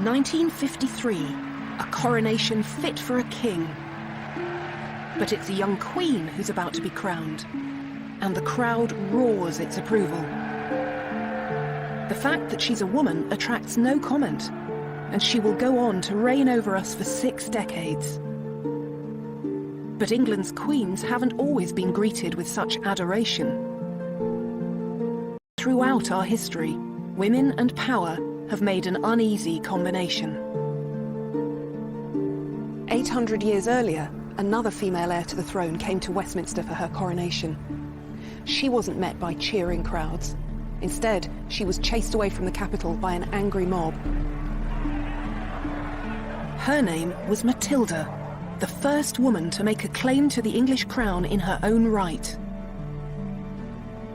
1953, a coronation fit for a king. But it's a young queen who's about to be crowned, and the crowd roars its approval. The fact that she's a woman attracts no comment, and she will go on to reign over us for 6 decades. But England's queens haven't always been greeted with such adoration. Throughout our history, women and power have made an uneasy combination. 800 years earlier, another female heir to the throne came to Westminster for her coronation. She wasn't met by cheering crowds. Instead, she was chased away from the capital by an angry mob. Her name was Matilda, the first woman to make a claim to the English crown in her own right.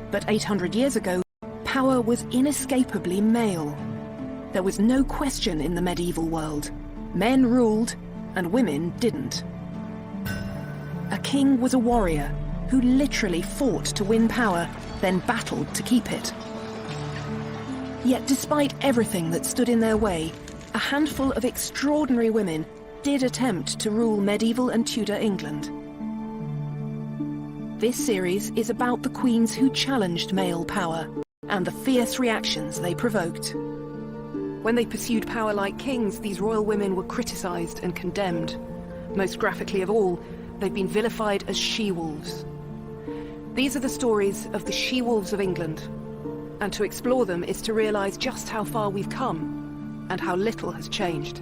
But 800 years ago, power was inescapably male. There was no question in the medieval world. Men ruled, and women didn't. A king was a warrior who literally fought to win power, then battled to keep it. Yet despite everything that stood in their way, a handful of extraordinary women did attempt to rule medieval and Tudor England. This series is about the queens who challenged male power and the fierce reactions they provoked. When they pursued power like kings, these royal women were criticised and condemned. Most graphically of all, they've been vilified as she-wolves. These are the stories of the she-wolves of England. And to explore them is to realise just how far we've come and how little has changed.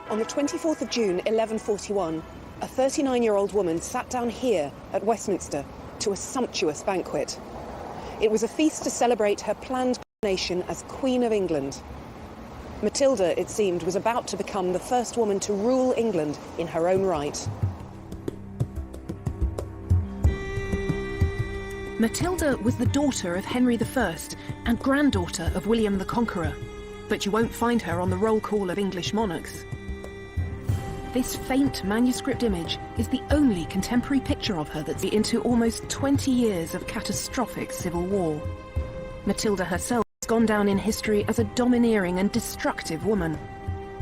On the 24th of June, 1141, a 39-year-old woman sat down here at Westminster to a sumptuous banquet. It was a feast to celebrate her planned coronation as Queen of England. Matilda, it seemed, was about to become the first woman to rule England in her own right. Matilda was the daughter of Henry I and granddaughter of William the Conqueror, but you won't find her on the roll call of English monarchs. This faint manuscript image is the only contemporary picture of her that's into almost 20 years of catastrophic civil war. Matilda herself has gone down in history as a domineering and destructive woman,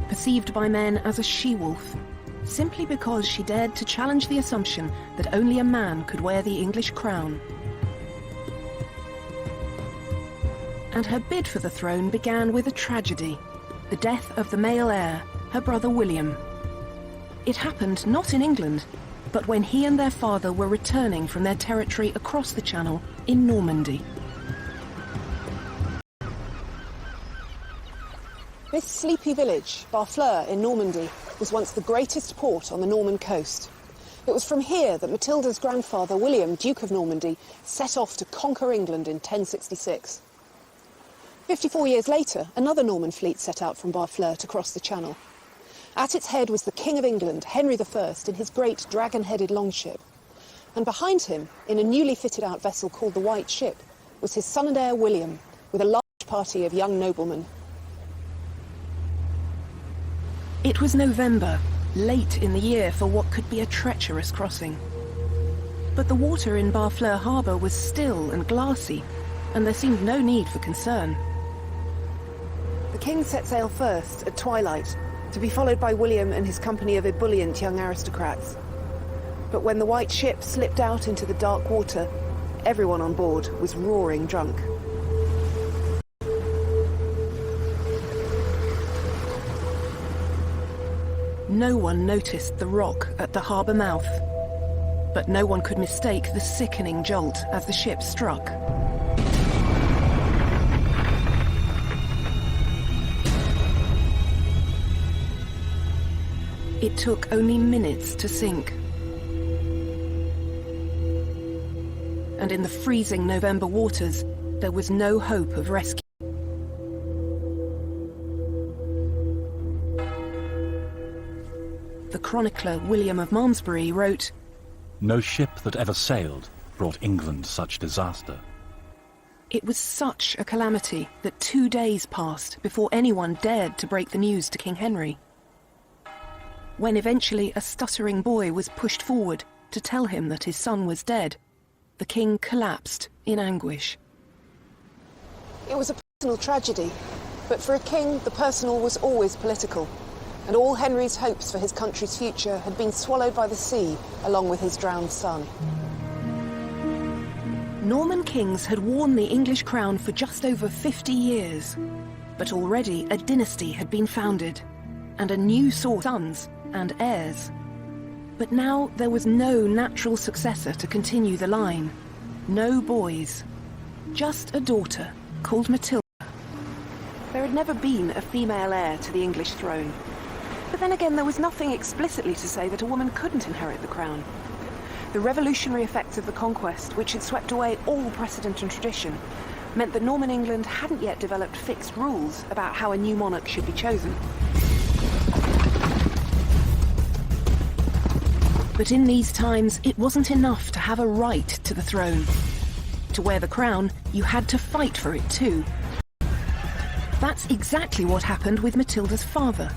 perceived by men as a she-wolf, simply because she dared to challenge the assumption that only a man could wear the English crown. And her bid for the throne began with a tragedy, the death of the male heir, her brother William. It happened not in England, but when he and their father were returning from their territory across the Channel in Normandy. This sleepy village, Barfleur in Normandy, was once the greatest port on the Norman coast. It was from here that Matilda's grandfather William, Duke of Normandy, set off to conquer England in 1066. 54 years later, another Norman fleet set out from Barfleur to cross the Channel. At its head was the King of England, Henry I, in his great dragon-headed longship. And behind him, in a newly fitted-out vessel called the White Ship, was his son and heir William, with a large party of young noblemen. It was November, late in the year for what could be a treacherous crossing. But the water in Barfleur harbour was still and glassy, and there seemed no need for concern. The king set sail first, at twilight, to be followed by William and his company of ebullient young aristocrats. But when the White Ship slipped out into the dark water, everyone on board was roaring drunk. No one noticed the rock at the harbour mouth, but no one could mistake the sickening jolt as the ship struck. It took only minutes to sink. And in the freezing November waters, there was no hope of rescue. the chronicler William of Malmesbury wrote, "No ship that ever sailed brought England such disaster." "It was such a calamity that 2 days passed before anyone dared to break the news to King Henry. When eventually a stuttering boy was pushed forward to tell him that his son was dead, the king collapsed in anguish." It was a personal tragedy, but for a king, the personal was always political, and all Henry's hopes for his country's future had been swallowed by the sea, along with his drowned son. Norman kings had worn the English crown for just over 50 years, but already a dynasty had been founded, and a new source of sons and heirs. But now there was no natural successor to continue the line. No boys. Just a daughter called Matilda. There had never been a female heir to the English throne. But then again, there was nothing explicitly to say that a woman couldn't inherit the crown. The revolutionary effects of the conquest, which had swept away all precedent and tradition, meant that Norman England hadn't yet developed fixed rules about how a new monarch should be chosen. But in these times, it wasn't enough to have a right to the throne. To wear the crown, you had to fight for it too. That's exactly what happened with Matilda's father.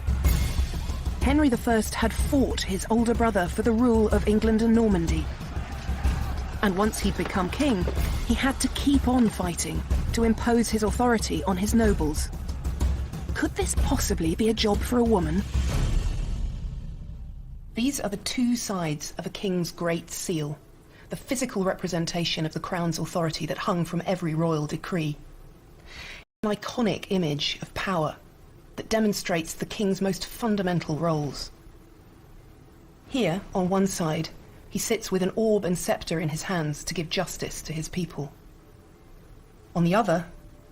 Henry I had fought his older brother for the rule of England and Normandy. And once he'd become king, he had to keep on fighting to impose his authority on his nobles. Could this possibly be a job for a woman? These are the two sides of a king's great seal, the physical representation of the crown's authority that hung from every royal decree. An iconic image of power that demonstrates the king's most fundamental roles. Here, on one side, he sits with an orb and scepter in his hands to give justice to his people. On the other,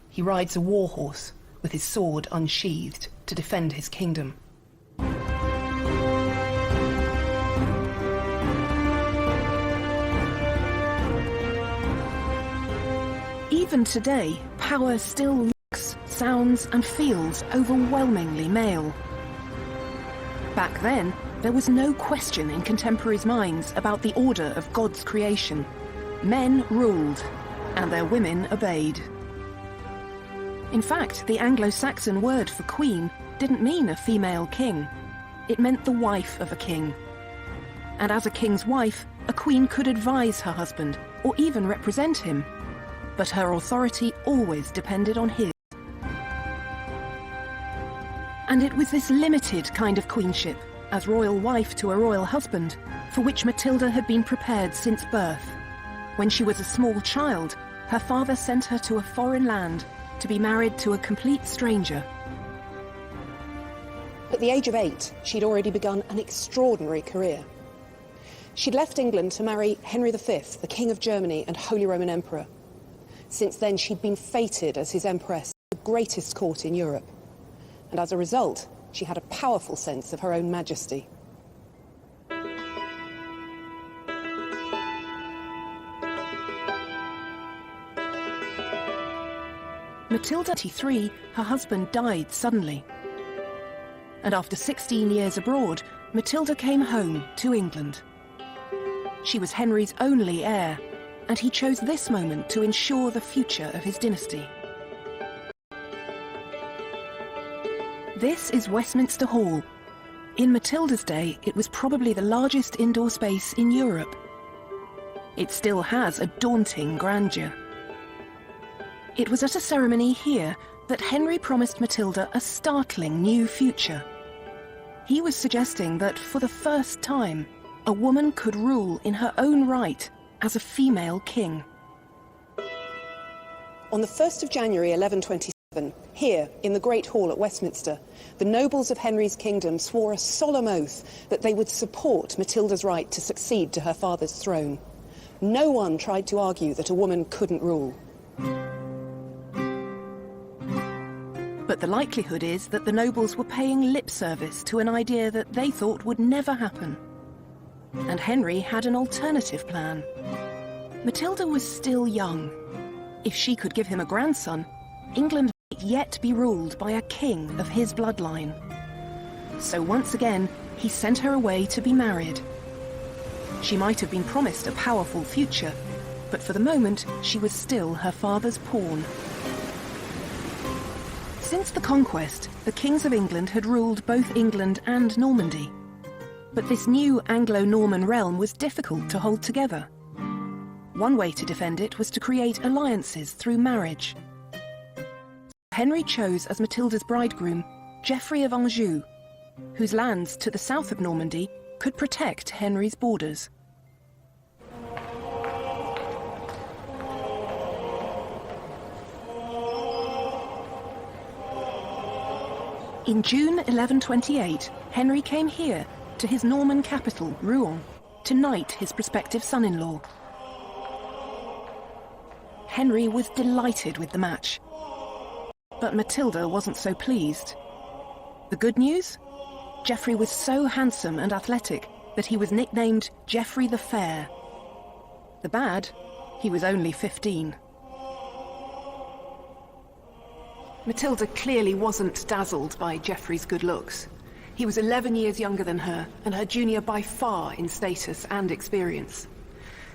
he rides a war horse with his sword unsheathed to defend his kingdom. Even today, power still looks, sounds and feels overwhelmingly male. Back then, there was no question in contemporaries' minds about the order of God's creation. Men ruled, and their women obeyed. In fact, the Anglo-Saxon word for queen didn't mean a female king. It meant the wife of a king. And as a king's wife, a queen could advise her husband, or even represent him. But her authority always depended on his. And it was this limited kind of queenship, as royal wife to a royal husband, for which Matilda had been prepared since birth. When she was a small child, her father sent her to a foreign land to be married to a complete stranger. At the age of 8, she'd already begun an extraordinary career. She'd left England to marry Henry V, the King of Germany and Holy Roman Emperor. Since then, she'd been fated as his empress, the greatest court in Europe. And as a result, she had a powerful sense of her own majesty. Matilda, 23, her husband died suddenly. And after 16 years abroad, Matilda came home to England. She was Henry's only heir, and he chose this moment to ensure the future of his dynasty. This is Westminster Hall. In Matilda's day, it was probably the largest indoor space in Europe. It still has a daunting grandeur. It was at a ceremony here that Henry promised Matilda a startling new future. He was suggesting that for the first time, a woman could rule in her own right as a female king. On the 1st of January 1127, here in the Great Hall at Westminster, the nobles of Henry's kingdom swore a solemn oath that they would support Matilda's right to succeed to her father's throne. No one tried to argue that a woman couldn't rule. But the likelihood is that the nobles were paying lip service to an idea that they thought would never happen. And Henry had an alternative plan. Matilda was still young. If she could give him a grandson, England might yet be ruled by a king of his bloodline. So once again, he sent her away to be married. She might have been promised a powerful future, but for the moment, she was still her father's pawn. Since the conquest, the kings of England had ruled both England and Normandy. But this new Anglo-Norman realm was difficult to hold together. One way to defend it was to create alliances through marriage. Henry chose as Matilda's bridegroom Geoffrey of Anjou, whose lands to the south of Normandy could protect Henry's borders. In June 1128, Henry came here to his Norman capital, Rouen, to knight his prospective son-in-law. Henry was delighted with the match, but Matilda wasn't so pleased. The good news? Geoffrey was so handsome and athletic that he was nicknamed Geoffrey the Fair. The bad? He was only 15. Matilda clearly wasn't dazzled by Geoffrey's good looks. He was 11 years younger than her, and her junior by far in status and experience.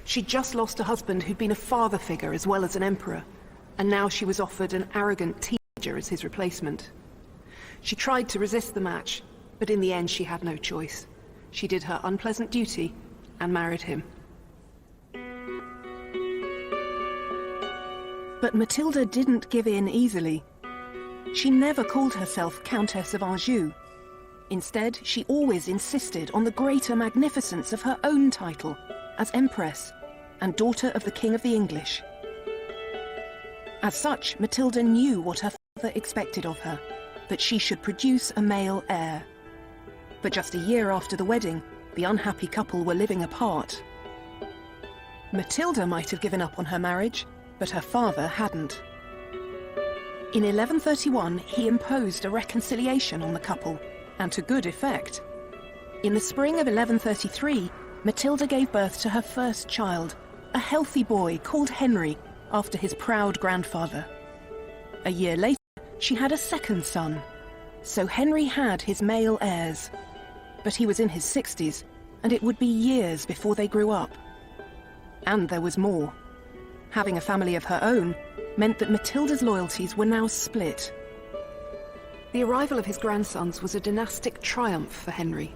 She'd just lost a husband who'd been a father figure as well as an emperor, and now she was offered an arrogant teenager as his replacement. She tried to resist the match, but in the end she had no choice. She did her unpleasant duty and married him. But Matilda didn't give in easily. She never called herself Countess of Anjou. Instead, she always insisted on the greater magnificence of her own title as Empress and daughter of the King of the English. As such, Matilda knew what her father expected of her, that she should produce a male heir. But just a year after the wedding, the unhappy couple were living apart. Matilda might have given up on her marriage, but her father hadn't. In 1131, he imposed a reconciliation on the couple, and to good effect. In the spring of 1133, Matilda gave birth to her first child, a healthy boy called Henry, after his proud grandfather. A year later, she had a second son. So Henry had his male heirs. But he was in his 60s, and it would be years before they grew up. And there was more. Having a family of her own meant that Matilda's loyalties were now split. The arrival of his grandsons was a dynastic triumph for Henry.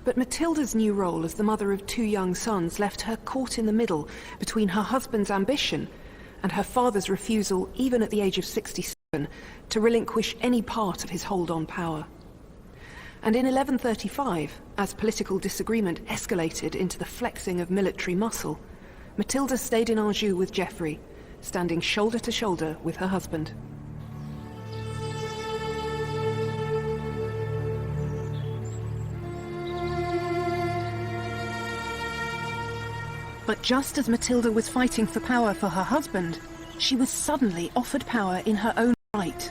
But Matilda's new role as the mother of two young sons left her caught in the middle between her husband's ambition and her father's refusal, even at the age of 67, to relinquish any part of his hold on power. And in 1135, as political disagreement escalated into the flexing of military muscle, Matilda stayed in Anjou with Geoffrey, standing shoulder to shoulder with her husband. But just as Matilda was fighting for power for her husband, she was suddenly offered power in her own right.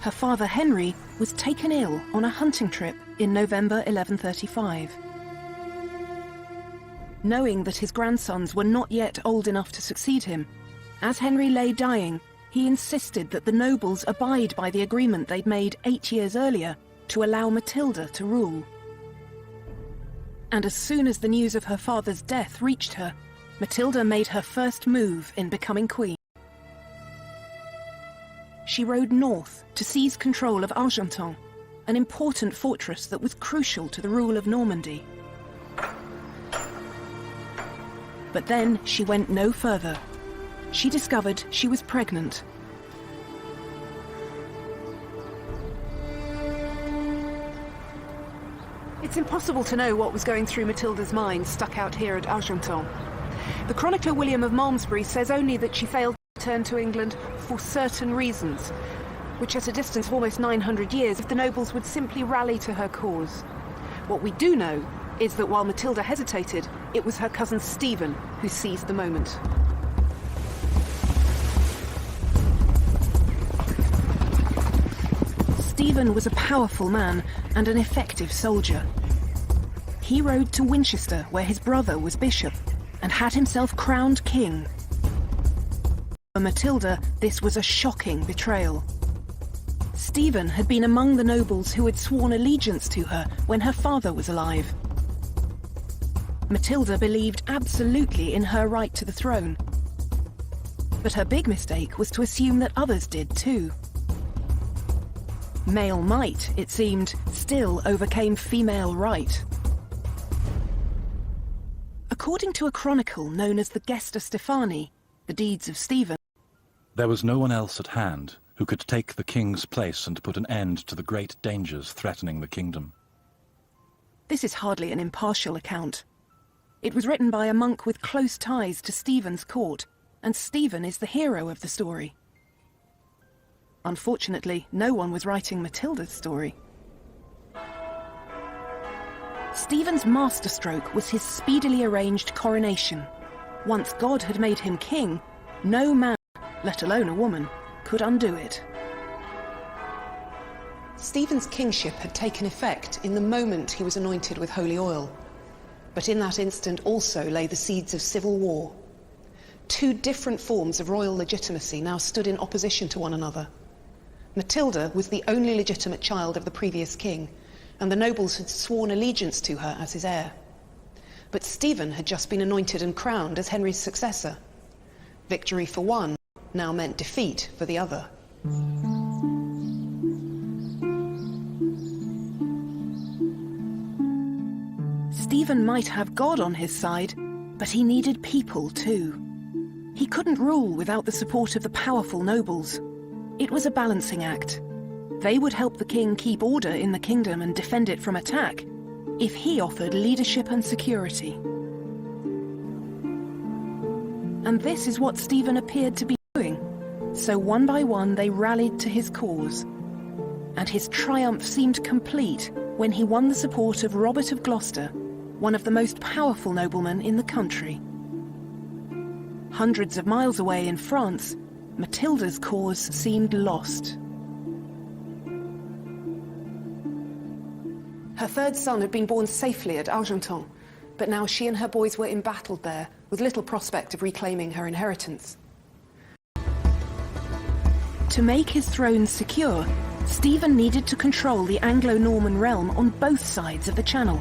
Her father Henry was taken ill on a hunting trip in November 1135. Knowing that his grandsons were not yet old enough to succeed him, as Henry lay dying, he insisted that the nobles abide by the agreement they'd made 8 years earlier to allow Matilda to rule. And as soon as the news of her father's death reached her, Matilda made her first move in becoming queen. She rode north to seize control of Argentan, an important fortress that was crucial to the rule of Normandy. But then she went no further. She discovered she was pregnant. It's impossible to know what was going through Matilda's mind stuck out here at Argentan. The chronicler William of Malmesbury says only that she failed to return to England for certain reasons, which at a distance of almost 900 years, if the nobles would simply rally to her cause. What we do know is that while Matilda hesitated, it was her cousin Stephen who seized the moment. Stephen was a powerful man and an effective soldier. He rode to Winchester, where his brother was bishop, and had himself crowned king. For Matilda, this was a shocking betrayal. Stephen had been among the nobles who had sworn allegiance to her when her father was alive. Matilda believed absolutely in her right to the throne. But her big mistake was to assume that others did too. Male might, it seemed, still overcame female right. According to a chronicle known as the Gesta Stephani, the Deeds of Stephen, there was no one else at hand who could take the king's place and put an end to the great dangers threatening the kingdom. This is hardly an impartial account. It was written by a monk with close ties to Stephen's court, and Stephen is the hero of the story. Unfortunately, no one was writing Matilda's story. Stephen's masterstroke was his speedily arranged coronation. Once God had made him king, no man, let alone a woman, could undo it. Stephen's kingship had taken effect in the moment he was anointed with holy oil. But in that instant also lay the seeds of civil war. Two different forms of royal legitimacy now stood in opposition to one another. Matilda was the only legitimate child of the previous king, and the nobles had sworn allegiance to her as his heir. But Stephen had just been anointed and crowned as Henry's successor. Victory for one now meant defeat for the other. Stephen might have God on his side, but he needed people too. He couldn't rule without the support of the powerful nobles. It was a balancing act. They would help the king keep order in the kingdom and defend it from attack, if he offered leadership and security. And this is what Stephen appeared to be doing. So one by one they rallied to his cause. And his triumph seemed complete when he won the support of Robert of Gloucester, one of the most powerful noblemen in the country. Hundreds of miles away in France, Matilda's cause seemed lost. Her third son had been born safely at Argenton, but now she and her boys were embattled there, with little prospect of reclaiming her inheritance. To make his throne secure, Stephen needed to control the Anglo-Norman realm on both sides of the Channel.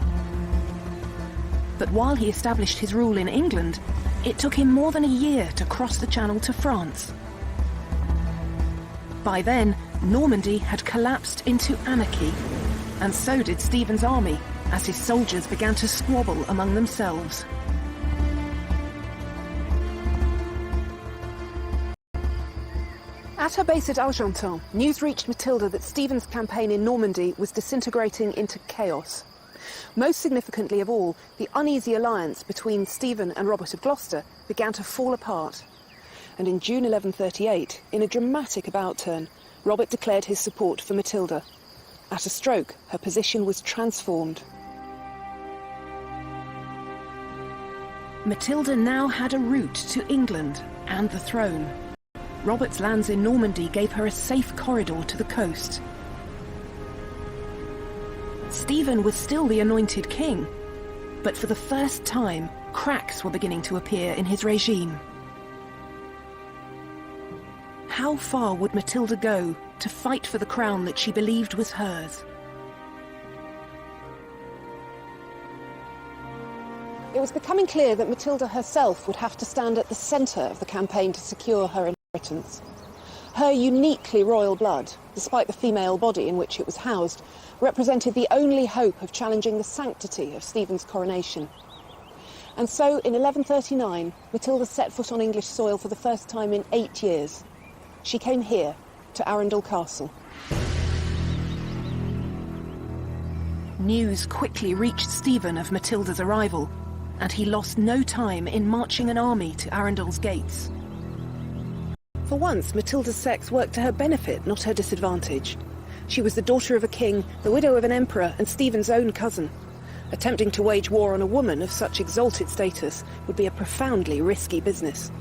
But while he established his rule in England, it took him more than a year to cross the Channel to France. By then, Normandy had collapsed into anarchy, and so did Stephen's army, as his soldiers began to squabble among themselves. At her base at Argenton, news reached Matilda that Stephen's campaign in Normandy was disintegrating into chaos. Most significantly of all, the uneasy alliance between Stephen and Robert of Gloucester began to fall apart. And in June 1138, in a dramatic about-turn, Robert declared his support for Matilda. At a stroke, her position was transformed. Matilda now had a route to England and the throne. Robert's lands in Normandy gave her a safe corridor to the coast. Stephen was still the anointed king, but for the first time, cracks were beginning to appear in his regime. How far would Matilda go to fight for the crown that she believed was hers? It was becoming clear that Matilda herself would have to stand at the centre of the campaign to secure her inheritance. Her uniquely royal blood, despite the female body in which it was housed, represented the only hope of challenging the sanctity of Stephen's coronation. And so, in 1139, Matilda set foot on English soil for the first time in 8 years. She came here, to Arundel Castle. News quickly reached Stephen of Matilda's arrival, and he lost no time in marching an army to Arundel's gates. For once, Matilda's sex worked to her benefit, not her disadvantage. She was the daughter of a king, the widow of an emperor, and Stephen's own cousin. Attempting to wage war on a woman of such exalted status would be a profoundly risky business.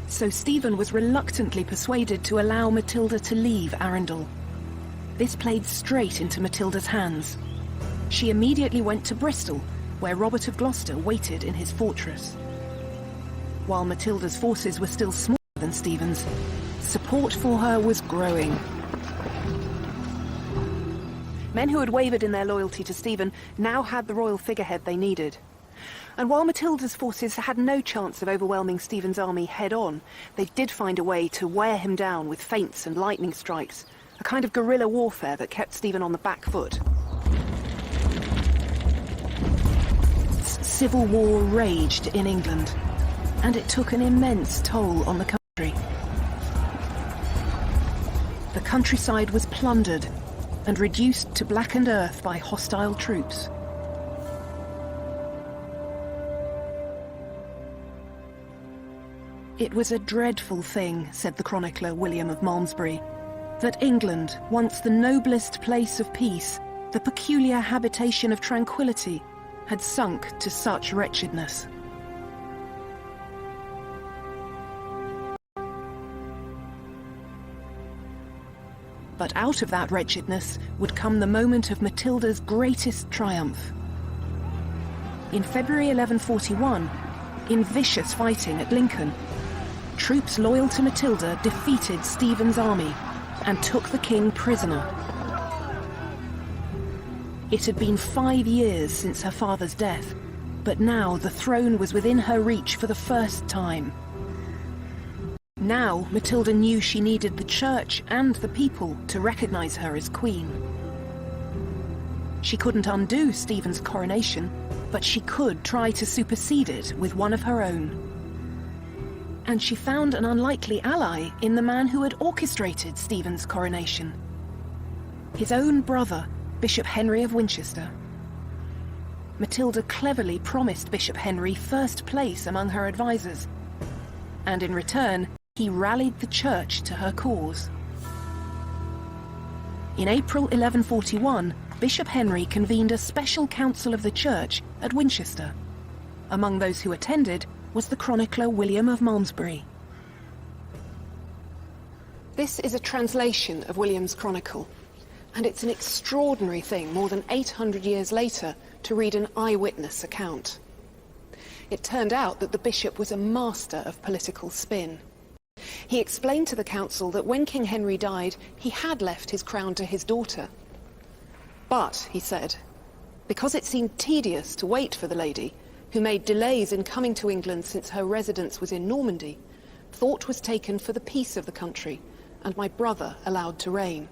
So Stephen was reluctantly persuaded to allow Matilda to leave Arundel. This played straight into Matilda's hands. She immediately went to Bristol, where Robert of Gloucester waited in his fortress. While Matilda's forces were still smaller than Stephen's, support for her was growing. Men who had wavered in their loyalty to Stephen now had the royal figurehead they needed. And while Matilda's forces had no chance of overwhelming Stephen's army head-on, they did find a way to wear him down with feints and lightning strikes, a kind of guerrilla warfare that kept Stephen on the back foot. Civil war raged in England, and it took an immense toll on the country. The countryside was plundered and reduced to blackened earth by hostile troops. It was a dreadful thing, said the chronicler William of Malmesbury, that England, once the noblest place of peace, the peculiar habitation of tranquility, had sunk to such wretchedness. But out of that wretchedness would come the moment of Matilda's greatest triumph. In February 1141, in vicious fighting at Lincoln, troops loyal to Matilda defeated Stephen's army and took the king prisoner. It had been 5 years since her father's death, but now the throne was within her reach for the first time. Now Matilda knew she needed the church and the people to recognize her as queen. She couldn't undo Stephen's coronation, but she could try to supersede it with one of her own. And she found an unlikely ally in the man who had orchestrated Stephen's coronation. His own brother, Bishop Henry of Winchester. Matilda cleverly promised Bishop Henry first place among her advisors, and in return, he rallied the church to her cause. In April 1141, Bishop Henry convened a special council of the church at Winchester. Among those who attended was the chronicler William of Malmesbury. This is a translation of William's chronicle, and it's an extraordinary thing, more than 800 years later, to read an eyewitness account. It turned out that the bishop was a master of political spin. He explained to the council that when King Henry died, he had left his crown to his daughter. But, he said, because it seemed tedious to wait for the lady, who made delays in coming to England since her residence was in Normandy, thought was taken for the peace of the country, and my brother allowed to reign.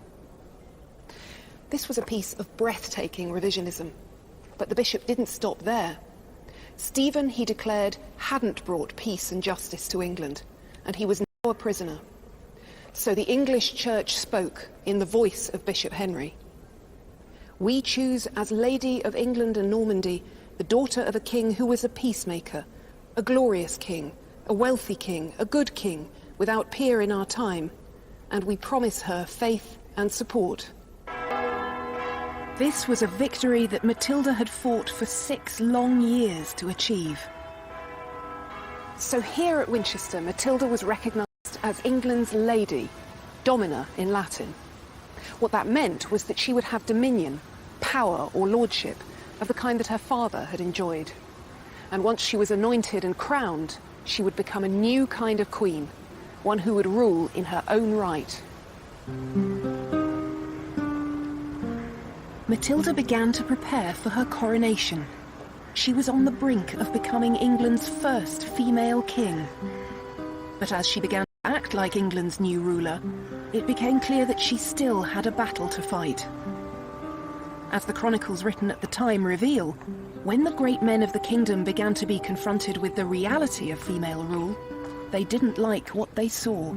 This was a piece of breathtaking revisionism, but the bishop didn't stop there. Stephen, he declared, hadn't brought peace and justice to England, and he was now a prisoner. So the English church spoke in the voice of Bishop Henry. We choose as Lady of England and Normandy the daughter of a king who was a peacemaker, a glorious king, a wealthy king, a good king, without peer in our time, and we promise her faith and support. This was a victory that Matilda had fought for 6 long years to achieve. So here at Winchester, Matilda was recognised as England's lady, domina in Latin. What that meant was that she would have dominion, power or lordship of the kind that her father had enjoyed. And once she was anointed and crowned, she would become a new kind of queen, one who would rule in her own right. Matilda began to prepare for her coronation. She was on the brink of becoming England's first female king. But as she began to act like England's new ruler, it became clear that she still had a battle to fight. As the chronicles written at the time reveal, when the great men of the kingdom began to be confronted with the reality of female rule, they didn't like what they saw.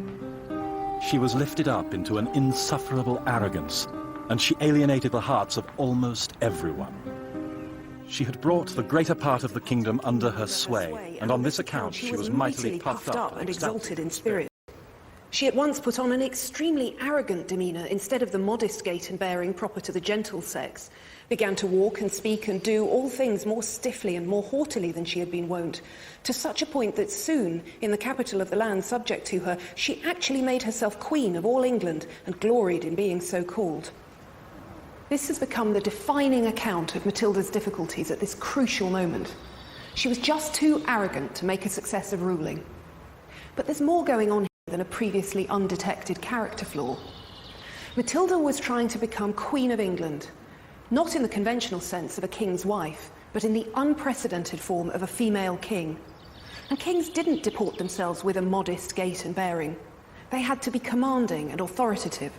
She was lifted up into an insufferable arrogance, and she alienated the hearts of almost everyone. She had brought the greater part of the kingdom under her sway, and on this account she was mightily puffed up and exalted in spirit. She at once put on an extremely arrogant demeanour instead of the modest gait and bearing proper to the gentle sex, began to walk and speak and do all things more stiffly and more haughtily than she had been wont, to such a point that soon, in the capital of the land subject to her, she actually made herself queen of all England and gloried in being so called. This has become the defining account of Matilda's difficulties at this crucial moment. She was just too arrogant to make a success of ruling. But there's more going on here than a previously undetected character flaw. Matilda was trying to become Queen of England, Not in the conventional sense of a king's wife, but in the unprecedented form of a female king. And kings didn't deport themselves with a modest gait and bearing. They had to be commanding and authoritative.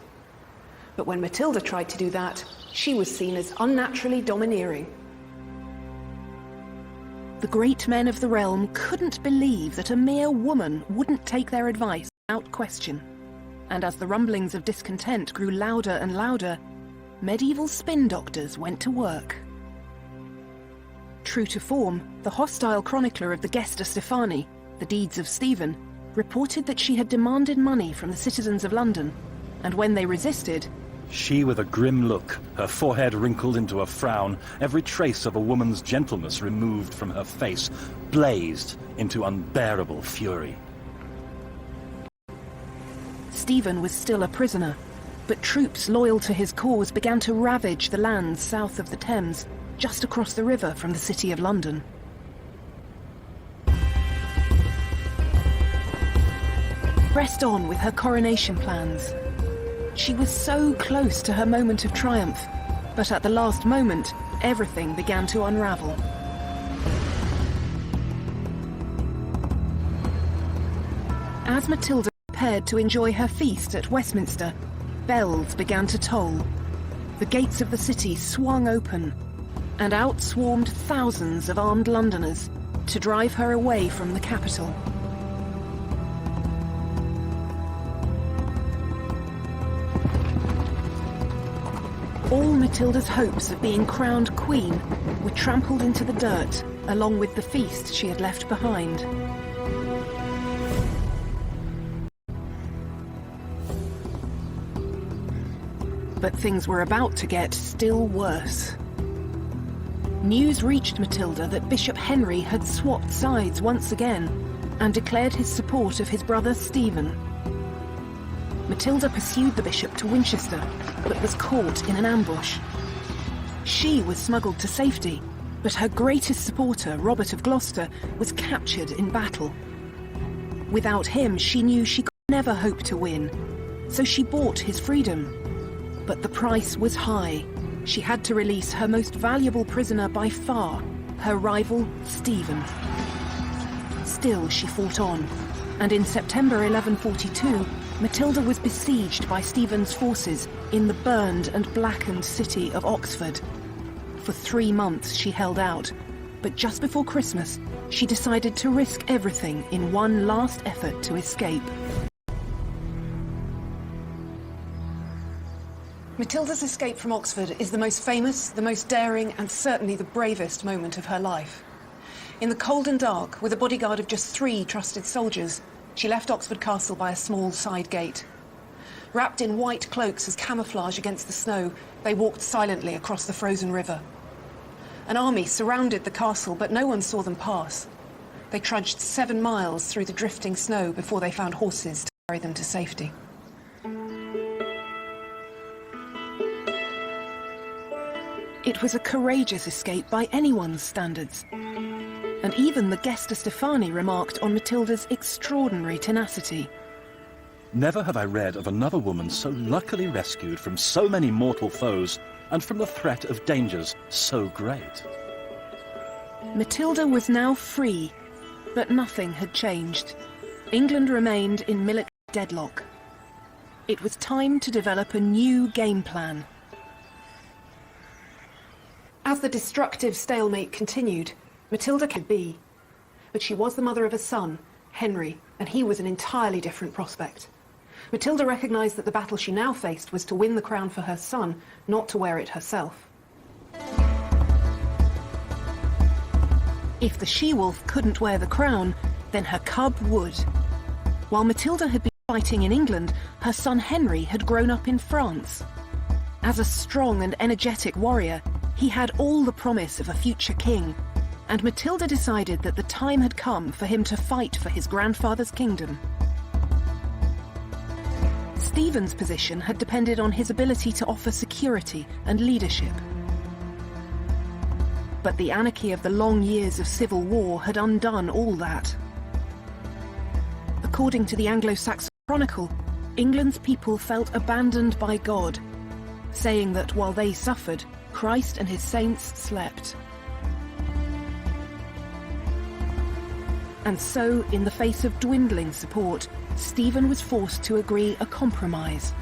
But when Matilda tried to do that, she was seen as unnaturally domineering. The great men of the realm couldn't believe that a mere woman wouldn't take their advice without question. And as the rumblings of discontent grew louder and louder, medieval spin doctors went to work. True to form, the hostile chronicler of the Gesta Stephani, The Deeds of Stephen, reported that she had demanded money from the citizens of London, and when they resisted, she, with a grim look, her forehead wrinkled into a frown, every trace of a woman's gentleness removed from her face, blazed into unbearable fury. Stephen was still a prisoner, but troops loyal to his cause began to ravage the lands south of the Thames, just across the river from the City of London. Pressed on with her coronation plans. She was so close to her moment of triumph, but at the last moment, everything began to unravel. As Matilda prepared to enjoy her feast at Westminster, bells began to toll. The gates of the city swung open, and out swarmed thousands of armed Londoners to drive her away from the capital. All Matilda's hopes of being crowned queen were trampled into the dirt, along with the feast she had left behind. But things were about to get still worse. News reached Matilda that Bishop Henry had swapped sides once again and declared his support of his brother Stephen. Matilda pursued the bishop to Winchester, but was caught in an ambush. She was smuggled to safety, but her greatest supporter, Robert of Gloucester, was captured in battle. Without him, she knew she could never hope to win, so she bought his freedom. But the price was high. She had to release her most valuable prisoner by far, her rival, Stephen. Still, she fought on, and in September 1142, Matilda was besieged by Stephen's forces in the burned and blackened city of Oxford. For 3 months she held out, but just before Christmas, she decided to risk everything in one last effort to escape. Matilda's escape from Oxford is the most famous, the most daring, and certainly the bravest moment of her life. In the cold and dark, with a bodyguard of just 3 trusted soldiers, she left Oxford Castle by a small side gate. Wrapped in white cloaks as camouflage against the snow, they walked silently across the frozen river. An army surrounded the castle, but no one saw them pass. They trudged 7 miles through the drifting snow before they found horses to carry them to safety. It was a courageous escape by anyone's standards. And even the Gesta Stephani remarked on Matilda's extraordinary tenacity. Never have I read of another woman so luckily rescued from so many mortal foes and from the threat of dangers so great. Matilda was now free, but nothing had changed. England remained in military deadlock. It was time to develop a new game plan. As the destructive stalemate continued, Matilda could be. But she was the mother of a son, Henry, and he was an entirely different prospect. Matilda recognised that the battle she now faced was to win the crown for her son, not to wear it herself. If the she-wolf couldn't wear the crown, then her cub would. While Matilda had been fighting in England, her son Henry had grown up in France. As a strong and energetic warrior, he had all the promise of a future king, and Matilda decided that the time had come for him to fight for his grandfather's kingdom. Stephen's position had depended on his ability to offer security and leadership. But the anarchy of the long years of civil war had undone all that. According to the Anglo-Saxon Chronicle, England's people felt abandoned by God, saying that while they suffered, Christ and his saints slept. And so, in the face of dwindling support, Stephen was forced to agree a compromise.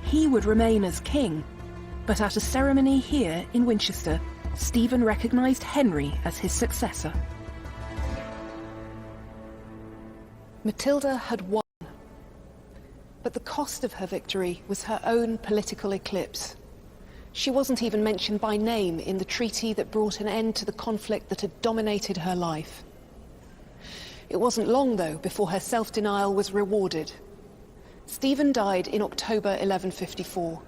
He would remain as king, but at a ceremony here in Winchester, Stephen recognised Henry as his successor. Matilda had won, but the cost of her victory was her own political eclipse. She wasn't even mentioned by name in the treaty that brought an end to the conflict that had dominated her life. It wasn't long, though, before her self-denial was rewarded. Stephen died in October 1154,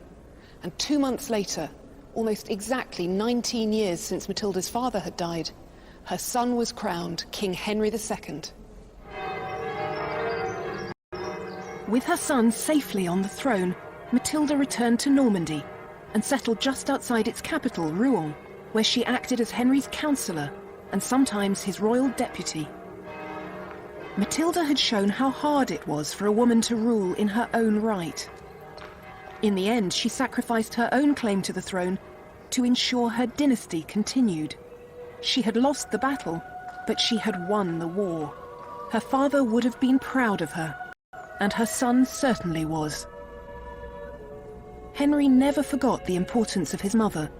and 2 months later, almost exactly 19 years since Matilda's father had died, her son was crowned King Henry II. With her son safely on the throne, Matilda returned to Normandy and settled just outside its capital, Rouen, where she acted as Henry's counsellor and sometimes his royal deputy. Matilda had shown how hard it was for a woman to rule in her own right. In the end, she sacrificed her own claim to the throne to ensure her dynasty continued. She had lost the battle, but she had won the war. Her father would have been proud of her, and her son certainly was. Henry never forgot the importance of his mother,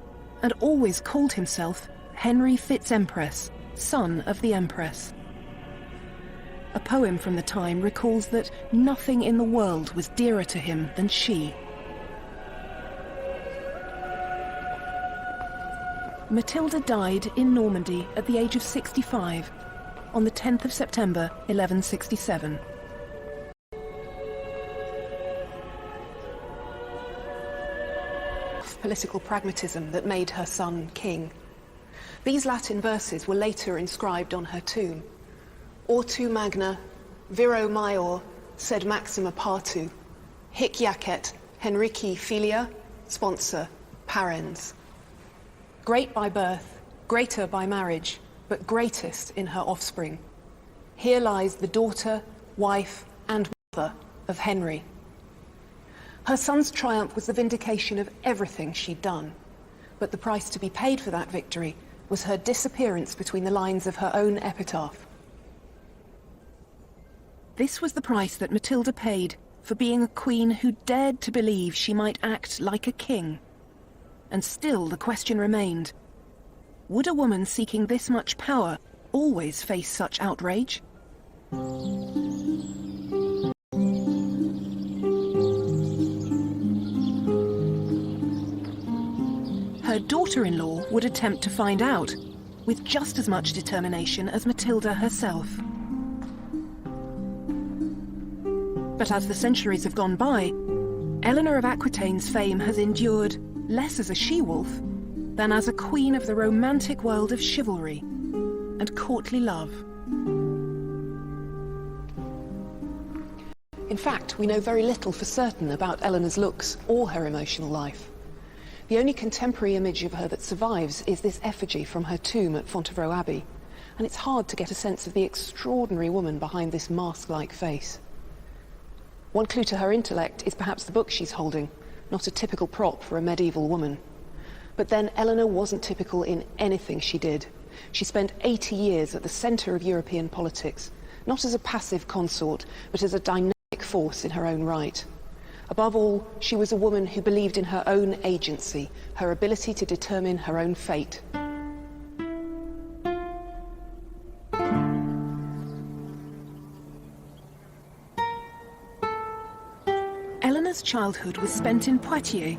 and always called himself Henry Fitz-Empress, son of the Empress. A poem from the time recalls that nothing in the world was dearer to him than she. Matilda died in Normandy at the age of 65 on the 10th of September 1167. Political pragmatism that made her son king. These Latin verses were later inscribed on her tomb. Ortu magna, viro maior, sed maxima partu, hic jacet Henrici filia, sponsor, parens. Great by birth, greater by marriage, but greatest in her offspring. Here lies the daughter, wife, and mother of Henry. Her son's triumph was the vindication of everything she'd done, but the price to be paid for that victory was her disappearance between the lines of her own epitaph. This was the price that Matilda paid for being a queen who dared to believe she might act like a king. And still the question remained, would a woman seeking this much power always face such outrage? Her daughter-in-law would attempt to find out, with just as much determination as Matilda herself. But as the centuries have gone by, Eleanor of Aquitaine's fame has endured less as a she-wolf than as a queen of the romantic world of chivalry and courtly love. In fact, we know very little for certain about Eleanor's looks or her emotional life. The only contemporary image of her that survives is this effigy from her tomb at Fontevraud Abbey, and it's hard to get a sense of the extraordinary woman behind this mask-like face. One clue to her intellect is perhaps the book she's holding, not a typical prop for a medieval woman. But then Eleanor wasn't typical in anything she did. She spent 80 years at the centre of European politics, not as a passive consort, but as a dynamic force in her own right. Above all, she was a woman who believed in her own agency, her ability to determine her own fate. Eleanor's childhood was spent in Poitiers,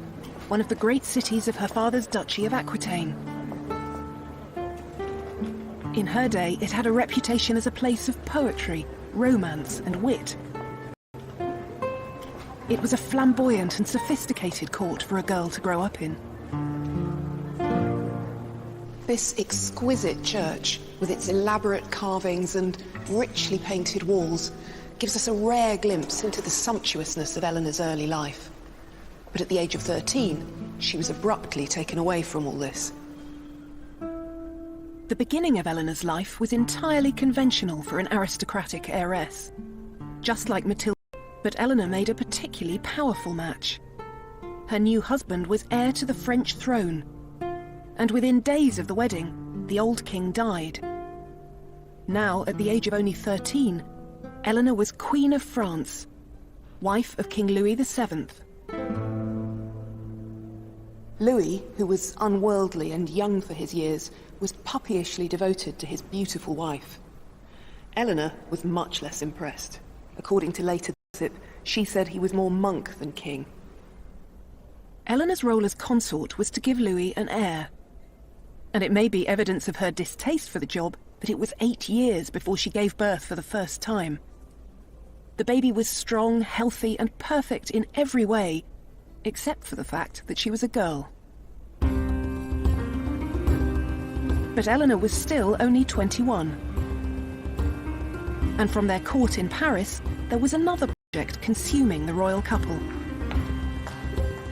one of the great cities of her father's Duchy of Aquitaine. In her day, it had a reputation as a place of poetry, romance, and wit. It was a flamboyant and sophisticated court for a girl to grow up in. This exquisite church, with its elaborate carvings and richly painted walls, gives us a rare glimpse into the sumptuousness of Eleanor's early life. But at the age of 13, she was abruptly taken away from all this. The beginning of Eleanor's life was entirely conventional for an aristocratic heiress. Just like Matilda, but Eleanor made a particularly powerful match. her new husband was heir to the French throne, and within days of the wedding, the old king died. Now, at the age of only 13, Eleanor was Queen of France, wife of King Louis VII. Louis, who was unworldly and young for his years, was puppyishly devoted to his beautiful wife. Eleanor was much less impressed. According to later gossip, she said he was more monk than king. Eleanor's role as consort was to give Louis an heir. And it may be evidence of her distaste for the job that it was 8 years before she gave birth for the first time. The baby was strong, healthy, and perfect in every way, except for the fact that she was a girl. But Eleanor was still only 21. And from their court in Paris, there was another project consuming the royal couple.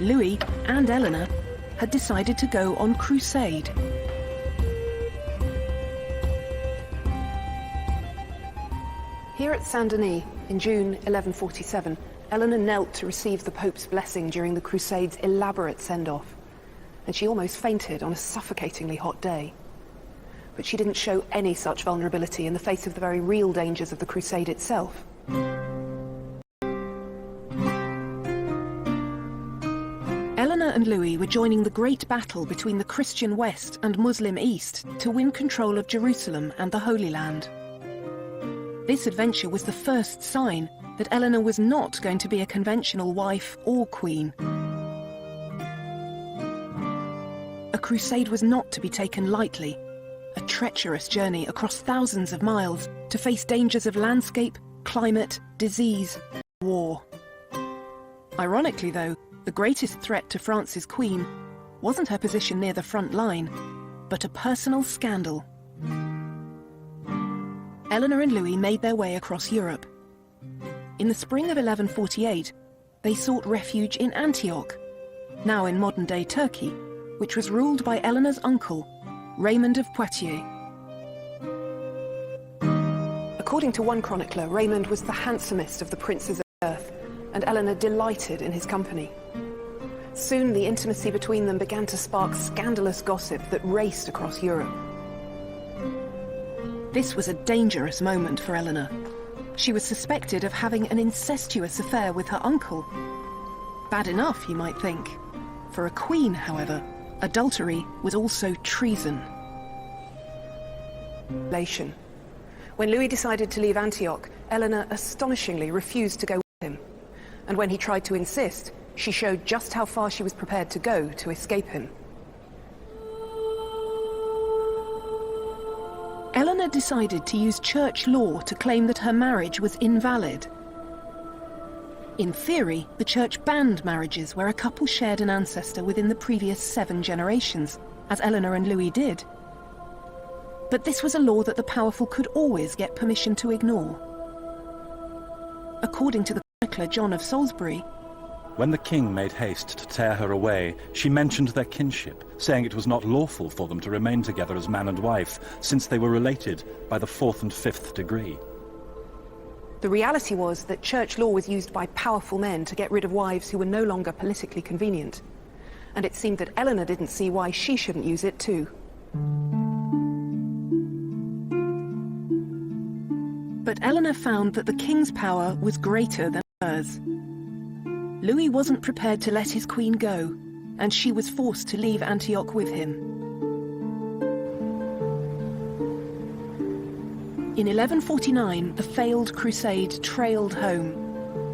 Louis and Eleanor had decided to go on crusade. Here at Saint-Denis, in June 1147, Eleanor knelt to receive the Pope's blessing during the Crusade's elaborate send-off, and she almost fainted on a suffocatingly hot day. But she didn't show any such vulnerability in the face of the very real dangers of the Crusade itself. Eleanor and Louis were joining the great battle between the Christian West and Muslim East to win control of Jerusalem and the Holy Land. This adventure was the first sign that Eleanor was not going to be a conventional wife or queen. A crusade was not to be taken lightly, a treacherous journey across thousands of miles to face dangers of landscape, climate, disease, and war. Ironically, though, the greatest threat to France's queen wasn't her position near the front line, but a personal scandal. Eleanor and Louis made their way across Europe. In the spring of 1148, they sought refuge in Antioch, now in modern-day Turkey, which was ruled by Eleanor's uncle, Raymond of Poitiers. According to one chronicler, Raymond was the handsomest of the princes of earth, and Eleanor delighted in his company. Soon the intimacy between them began to spark scandalous gossip that raced across Europe. This was a dangerous moment for Eleanor. She was suspected of having an incestuous affair with her uncle. Bad enough, you might think. For a queen, however, adultery was also treason. When Louis decided to leave Antioch, Eleanor astonishingly refused to go with him. And when he tried to insist, she showed just how far she was prepared to go to escape him. Eleanor decided to use church law to claim that her marriage was invalid. In theory, the church banned marriages where a couple shared an ancestor within the previous 7 generations, as Eleanor and Louis did. But this was a law that the powerful could always get permission to ignore. According to the chronicler John of Salisbury, when the king made haste to tear her away, she mentioned their kinship, saying it was not lawful for them to remain together as man and wife, since they were related by the 4th and 5th degree. The reality was that church law was used by powerful men to get rid of wives who were no longer politically convenient. And it seemed that Eleanor didn't see why she shouldn't use it too. But Eleanor found that the king's power was greater than hers. Louis wasn't prepared to let his queen go, and she was forced to leave Antioch with him. In 1149, the failed crusade trailed home,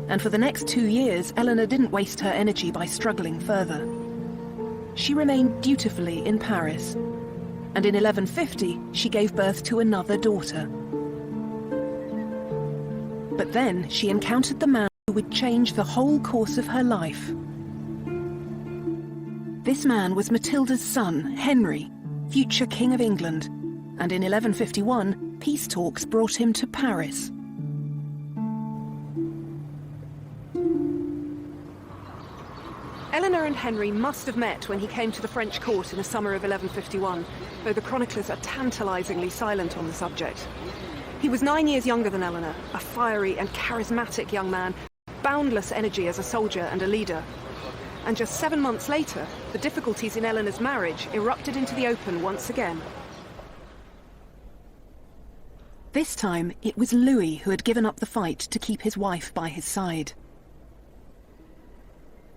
and for the next 2 years, Eleanor didn't waste her energy by struggling further. She remained dutifully in Paris, and in 1150, she gave birth to another daughter. But then she encountered the man who would change the whole course of her life. This man was Matilda's son, Henry, future King of England, and in 1151, peace talks brought him to Paris. Eleanor and Henry must have met when he came to the French court in the summer of 1151, though the chroniclers are tantalizingly silent on the subject. He was 9 years younger than Eleanor, a fiery and charismatic young man, boundless energy as a soldier and a leader. And just 7 months later, the difficulties in Eleanor's marriage erupted into the open once again. This time, it was Louis who had given up the fight to keep his wife by his side.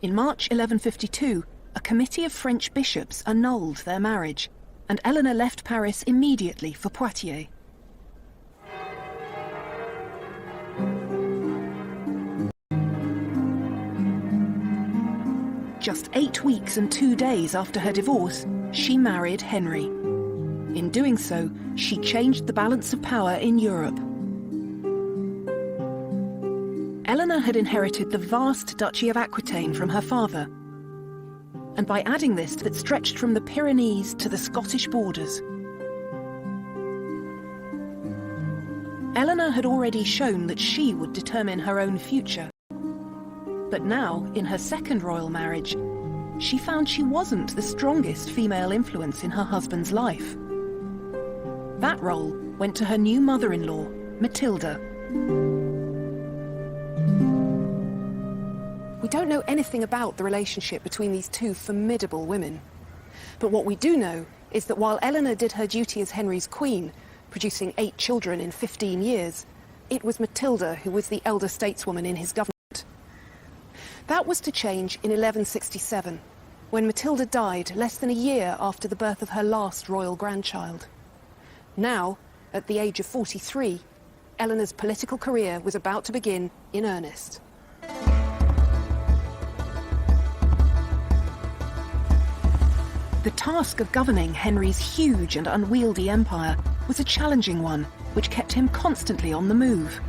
In March 1152, a committee of French bishops annulled their marriage, and Eleanor left Paris immediately for Poitiers. Just 8 weeks and 2 days after her divorce, she married Henry. In doing so, she changed the balance of power in Europe. Eleanor had inherited the vast Duchy of Aquitaine from her father, and by adding this that stretched from the Pyrenees to the Scottish borders. Eleanor had already shown that she would determine her own future. But now, in her second royal marriage, she found she wasn't the strongest female influence in her husband's life. That role went to her new mother-in-law, Matilda. We don't know anything about the relationship between these two formidable women. But what we do know is that while Eleanor did her duty as Henry's queen, producing 8 children in 15 years, it was Matilda who was the elder stateswoman in his government. That was to change in 1167, when Matilda died less than a year after the birth of her last royal grandchild. Now, at the age of 43, Eleanor's political career was about to begin in earnest. The task of governing Henry's huge and unwieldy empire was a challenging one, which kept him constantly on the move.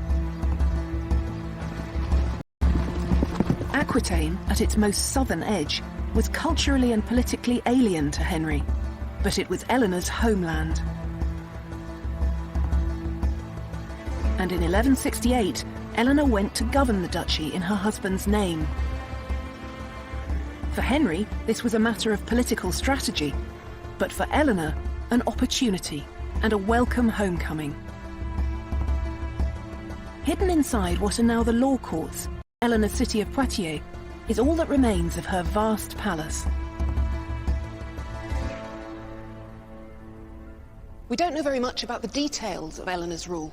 Aquitaine, at its most southern edge, was culturally and politically alien to Henry, but it was Eleanor's homeland. And in 1168, Eleanor went to govern the duchy in her husband's name. For Henry, this was a matter of political strategy, but for Eleanor, an opportunity and a welcome homecoming. Hidden inside what are now the law courts, Eleanor's city of Poitiers is all that remains of her vast palace. We don't know very much about the details of Eleanor's rule,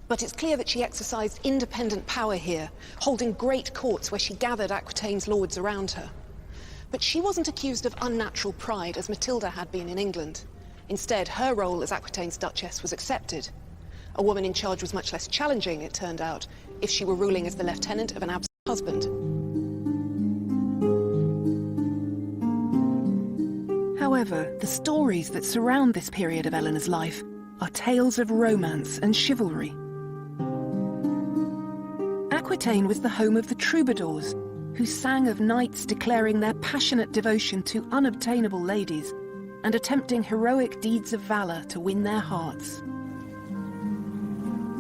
but it's clear that she exercised independent power here, holding great courts where she gathered Aquitaine's lords around her. But she wasn't accused of unnatural pride as Matilda had been in England. Instead, her role as Aquitaine's duchess was accepted. A woman in charge was much less challenging, it turned out, if she were ruling as the lieutenant of an absent husband. However, the stories that surround this period of Eleanor's life are tales of romance and chivalry. Aquitaine was the home of the troubadours, who sang of knights declaring their passionate devotion to unobtainable ladies and attempting heroic deeds of valor to win their hearts.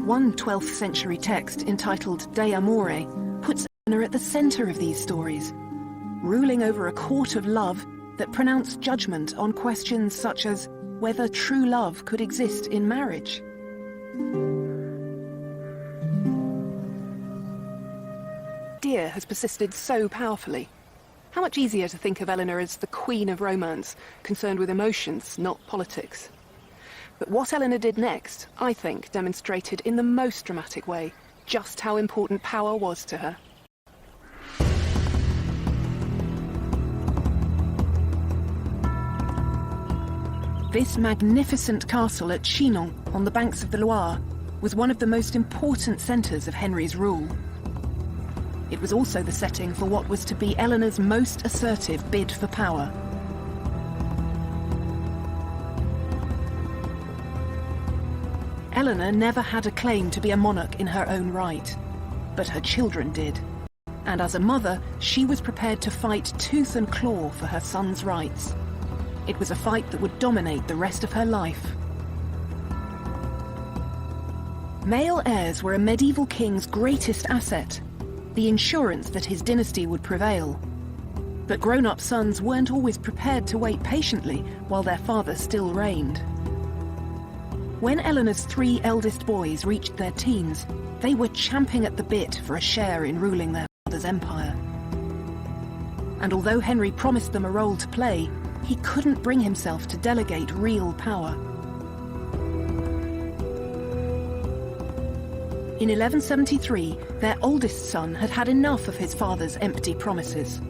One 12th century text entitled De Amore puts Eleanor at the center of these stories, ruling over a court of love that pronounced judgment on questions such as whether true love could exist in marriage. Idea has persisted so powerfully. How much easier to think of Eleanor as the queen of romance, concerned with emotions, not politics. But what Eleanor did next, I think, demonstrated in the most dramatic way just how important power was to her. This magnificent castle at Chinon, on the banks of the Loire, was one of the most important centres of Henry's rule. It was also the setting for what was to be Eleanor's most assertive bid for power. Eleanor never had a claim to be a monarch in her own right, but her children did. And as a mother, she was prepared to fight tooth and claw for her son's rights. It was a fight that would dominate the rest of her life. Male heirs were a medieval king's greatest asset, the insurance that his dynasty would prevail. But grown-up sons weren't always prepared to wait patiently while their father still reigned. When Eleanor's 3 eldest boys reached their teens, they were champing at the bit for a share in ruling their father's empire. And although Henry promised them a role to play, he couldn't bring himself to delegate real power. In 1173, their oldest son had had enough of his father's empty promises.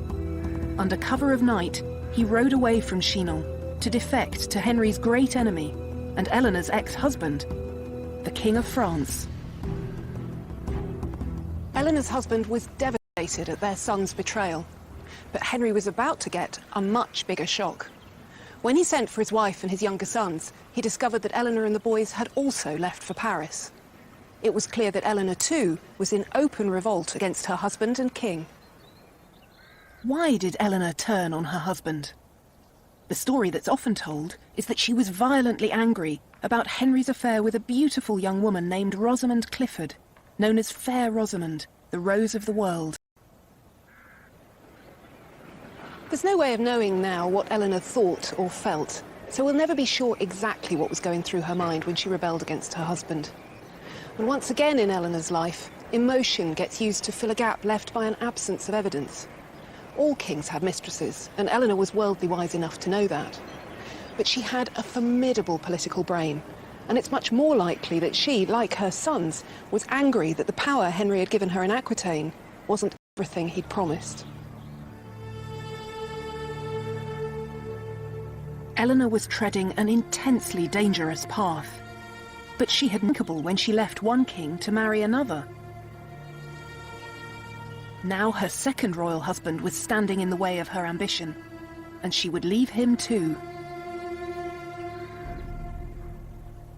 Under cover of night, he rode away from Chinon to defect to Henry's great enemy and Eleanor's ex-husband, the King of France. Eleanor's husband was devastated at their son's betrayal, but Henry was about to get a much bigger shock. When he sent for his wife and his younger sons, he discovered that Eleanor and the boys had also left for Paris. It was clear that Eleanor, too, was in open revolt against her husband and king. Why did Eleanor turn on her husband? The story that's often told is that she was violently angry about Henry's affair with a beautiful young woman named Rosamond Clifford, known as Fair Rosamond, the Rose of the World. There's no way of knowing now what Eleanor thought or felt, so we'll never be sure exactly what was going through her mind when she rebelled against her husband. And once again in Eleanor's life, emotion gets used to fill a gap left by an absence of evidence. All kings had mistresses, and Eleanor was worldly wise enough to know that. But she had a formidable political brain, and it's much more likely that she, like her sons, was angry that the power Henry had given her in Aquitaine wasn't everything he'd promised. Eleanor was treading an intensely dangerous path, but she had thinkable when she left one king to marry another. Now her second royal husband was standing in the way of her ambition, and she would leave him too.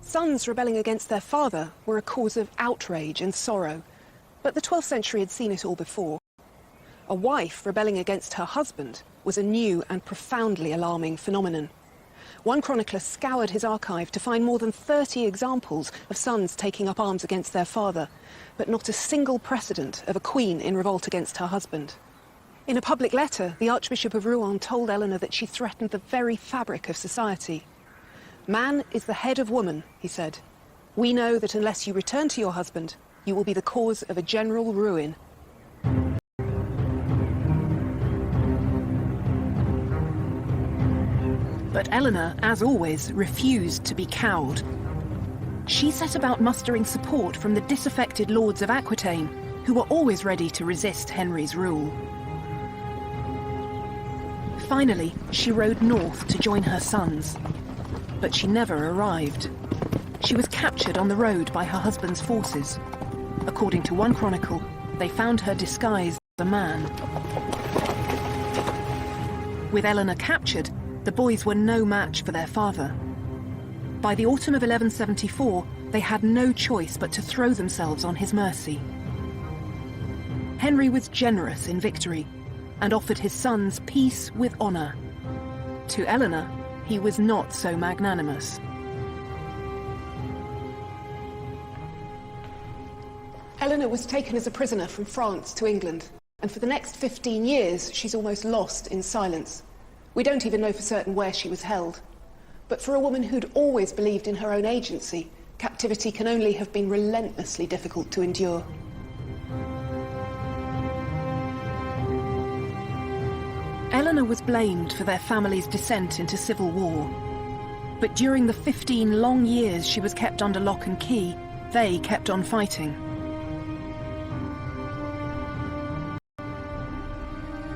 Sons rebelling against their father were a cause of outrage and sorrow, but the 12th century had seen it all before. A wife rebelling against her husband was a new and profoundly alarming phenomenon. One chronicler scoured his archive to find more than 30 examples of sons taking up arms against their father, but not a single precedent of a queen in revolt against her husband. In a public letter, the Archbishop of Rouen told Eleanor that she threatened the very fabric of society. "Man is the head of woman," he said. "We know that unless you return to your husband, you will be the cause of a general ruin." But Eleanor, as always, refused to be cowed. She set about mustering support from the disaffected lords of Aquitaine, who were always ready to resist Henry's rule. Finally, she rode north to join her sons. But she never arrived. She was captured on the road by her husband's forces. According to one chronicle, they found her disguised as a man. With Eleanor captured, the boys were no match for their father. By the autumn of 1174, they had no choice but to throw themselves on his mercy. Henry was generous in victory and offered his sons peace with honour. To Eleanor, he was not so magnanimous. Eleanor was taken as a prisoner from France to England, and for the next 15 years she's almost lost in silence. We don't even know for certain where she was held. But for a woman who'd always believed in her own agency, captivity can only have been relentlessly difficult to endure. Eleanor was blamed for their family's descent into civil war. But during the 15 long years she was kept under lock and key, they kept on fighting.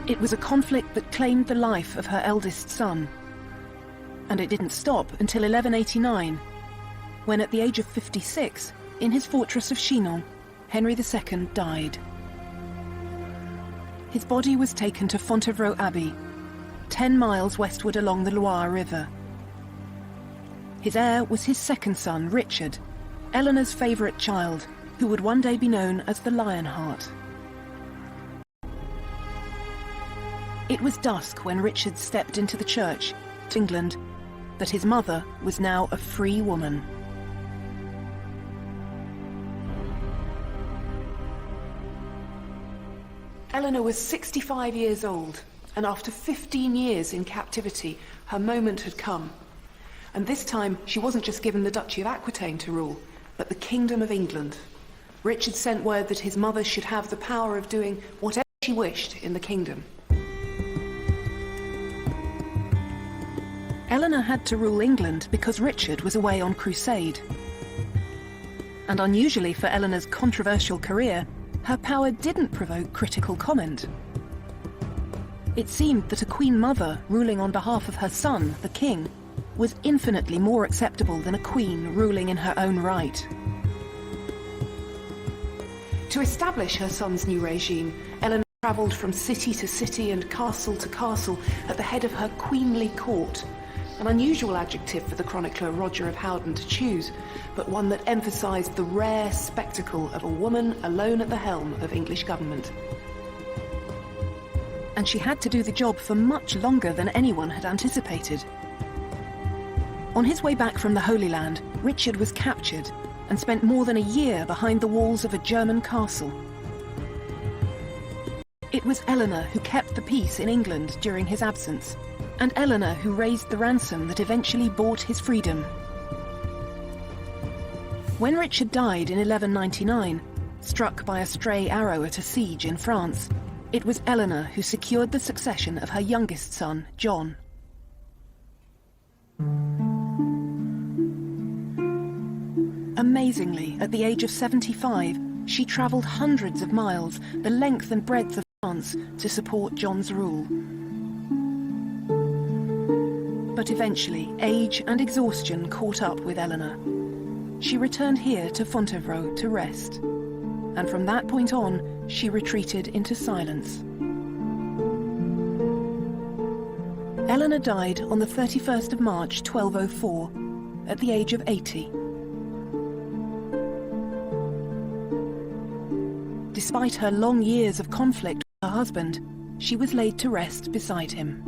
It was a conflict that claimed the life of her eldest son. And it didn't stop until 1189, when at the age of 56, in his fortress of Chinon, Henry II died. His body was taken to Fontevraud Abbey, 10 miles westward along the Loire River. His heir was his second son, Richard, Eleanor's favourite child, who would one day be known as the Lionheart. It was dusk when Richard stepped into the church, England, but his mother was now a free woman. Eleanor was 65 years old, and after 15 years in captivity, her moment had come. And this time, she wasn't just given the Duchy of Aquitaine to rule, but the Kingdom of England. Richard sent word that his mother should have the power of doing whatever she wished in the kingdom. Eleanor had to rule England because Richard was away on crusade. And unusually for Eleanor's controversial career, her power didn't provoke critical comment. It seemed that a Queen Mother ruling on behalf of her son, the King, was infinitely more acceptable than a queen ruling in her own right. To establish her son's new regime, Eleanor travelled from city to city and castle to castle at the head of her queenly court, an unusual adjective for the chronicler Roger of Howden to choose, but one that emphasised the rare spectacle of a woman alone at the helm of English government. And she had to do the job for much longer than anyone had anticipated. On his way back from the Holy Land, Richard was captured and spent more than a year behind the walls of a German castle. It was Eleanor who kept the peace in England during his absence, and Eleanor who raised the ransom that eventually bought his freedom. When Richard died in 1199, struck by a stray arrow at a siege in France, it was Eleanor who secured the succession of her youngest son, John. Amazingly, at the age of 75, she travelled hundreds of miles, the length and breadth of France, to support John's rule. But eventually, age and exhaustion caught up with Eleanor. She returned here to Fontevraud to rest, and from that point on, she retreated into silence. Eleanor died on the 31st of March 1204, at the age of 80. Despite her long years of conflict with her husband, she was laid to rest beside him.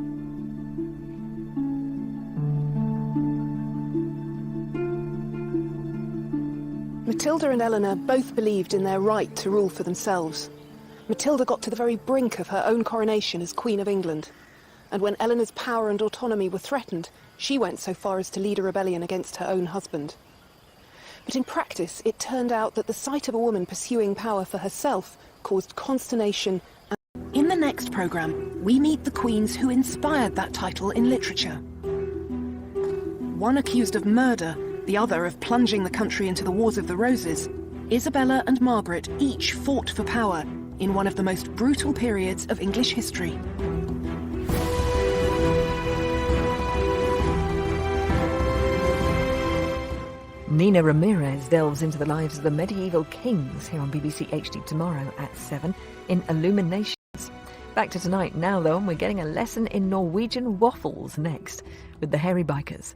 Matilda and Eleanor both believed in their right to rule for themselves. Matilda got to the very brink of her own coronation as Queen of England. And when Eleanor's power and autonomy were threatened, she went so far as to lead a rebellion against her own husband. But in practice, it turned out that the sight of a woman pursuing power for herself caused consternation. In the next programme, we meet the queens who inspired that title in literature. One accused of murder, the other of plunging the country into the Wars of the Roses, Isabella and Margaret each fought for power in one of the most brutal periods of English history. Nina Ramirez delves into the lives of the medieval kings here on BBC HD tomorrow at 7 in Illuminations. Back to tonight now, though, and we're getting a lesson in Norwegian waffles next with the Hairy Bikers.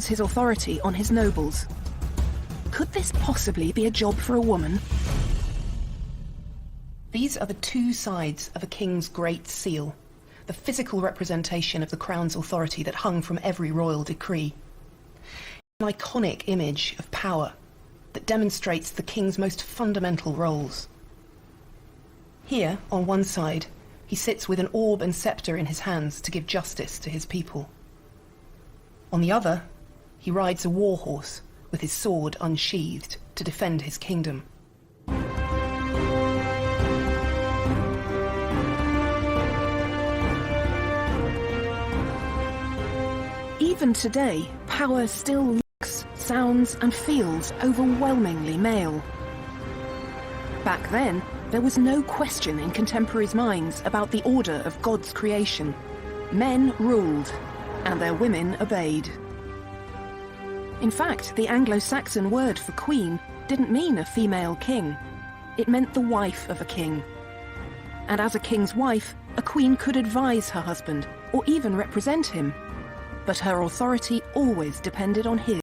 his authority on his nobles. Could this possibly be a job for a woman? These are the two sides of a king's Great Seal, the physical representation of the crown's authority that hung from every royal decree. An iconic image of power that demonstrates the king's most fundamental roles. Here, on one side, he sits with an orb and scepter in his hands to give justice to his people. On the other, he rides a war horse with his sword unsheathed to defend his kingdom. Even today, power still looks, sounds and feels overwhelmingly male. Back then, there was no question in contemporaries' minds about the order of God's creation. Men ruled, and their women obeyed. In fact, the Anglo-Saxon word for queen didn't mean a female king. It meant the wife of a king. And as a king's wife, a queen could advise her husband, or even represent him. But her authority always depended on his.